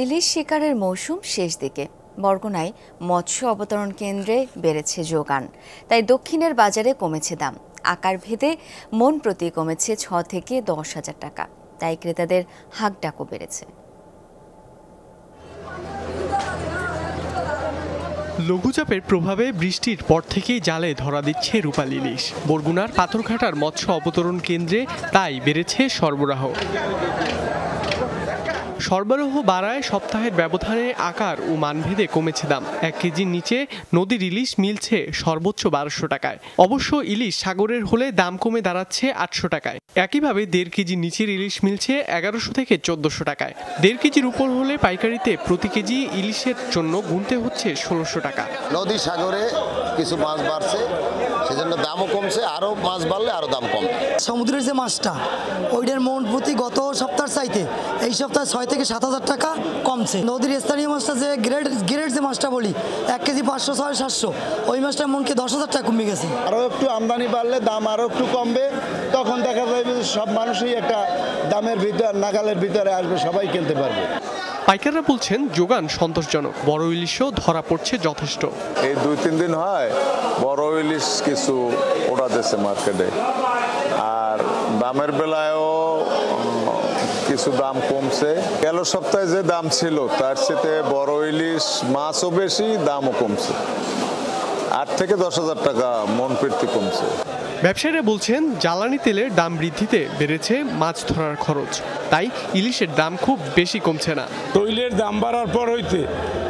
ইলিশ শিকারের মৌসুম শেষ দিকে বরগুনায় মৎস্য অবতরণ কেন্দ্রে বেড়েছে যোগান, তাই দক্ষিণের বাজারে কমেছে দাম। আকার ভেদে মন প্রতি কমেছে ৬ থেকে ১০,০০০ টাকা, তাই ক্রেতাদের হাঁকডাকও বেড়েছে। লঘুচাপের প্রভাবে বৃষ্টির পর থেকেই জালে ধরা দিচ্ছে রূপালী ইলিশ। বরগুনার পাথরঘাটার মৎস্য অবতরণ কেন্দ্রে তাই বেড়েছে সরবরাহ বাড়ায় সপ্তাহের ব্যবধানে আকার ও মানভেদে কমেছে দাম। ১ কেজির নিচে নদীর ইলিশ মিলছে সর্বোচ্চ ১২০০ টাকায়। অবশ্য ইলিশ সাগরের হলে দাম কমে দাঁড়াচ্ছে ৮০০ টাকায়। একইভাবে ১.৫ কেজির নিচের ইলিশ মিলছে ১১০০ থেকে ১৪০০ টাকায়। ১.৫ কেজির উপর হলে পাইকারিতে প্রতি কেজি ইলিশের জন্য গুনতে হচ্ছে ১৬০০ টাকা। নদী সাগরে কিছু মাছ বাড়ছে, সেজন্য দামও কমছে, আরও মাছ বাড়লে আরও দাম কমবে। সমুদ্রের যে মাছটা ওইটার মন প্রতি গত সপ্তাহের চাইতে এই সপ্তাহে ৬ থেকে ৭,০০০ টাকা কমছে। নদীর স্থানীয় মাছটা যে গ্রেড যে মাছটা বলি ১ কেজি ৫০০, ৬০০, ৭০০, ওই মাছটার মনকে ১০,০০০ টাকা কমে গেছে। আরও একটু আমদানি বাড়লে দাম আরও একটু কমবে, তখন দেখা যাবে সব মানুষই একটা দামের ভিতর নাগালের ভিতরে আসবে, সবাই কিনতে পারবে। পাইকাররা বলছেন যোগান সন্তোষজনক, বড় ইলিশও ধরা পড়ছে যথেষ্ট। এই ২-৩ দিন হয় বড় ইলিশ কিছু ওড়া দিচ্ছে মার্কেটে, আর দামের বেলায়ও কিছু দাম কমছে। গেল সপ্তাহে যে দাম ছিল তার সাথে বড় ইলিশ মাছও বেশি, দামও কমছে। ৮ থেকে ১০,০০০ টাকা মন প্রতি কমছে। ব্যবসায়ীরা বলছেন জ্বালানি তেলের দাম বৃদ্ধিতে বেড়েছে মাছ ধরার খরচ, তাই ইলিশের দাম খুব বেশি কমছে না। তৈলের দাম বাড়ার পর হইতে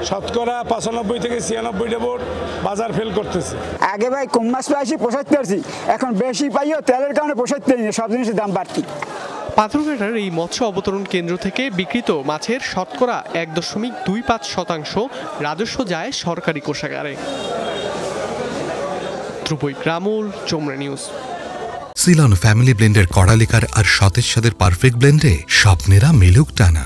শতকরা ৯৫ থেকে ৯৬টা বোর্ড বাজার ফেল করতেছে। আগে ভাই কম মাছ পাইছি পোষাইতে পারছি, এখন বেশি পাইও তেলের কারণে পোষাইতে পারি না, সব জিনিসের দাম বাড়তি। পাথরঘাটার এই মৎস্য অবতরণ কেন্দ্র থেকে বিক্রিত মাছের শতকরা ১.২৫% রাজস্ব যায় সরকারি কোষাগারে। ধ্রুবই গ্রামুল, চোমরা নিউজ। সিলন ফ্যামিলি ব্লেন্ডের কড়া লিকার আর সতেজ স্বাদের পারফেক্ট ব্লেন্ডে স্বপ্নেরা মিলুক টানা।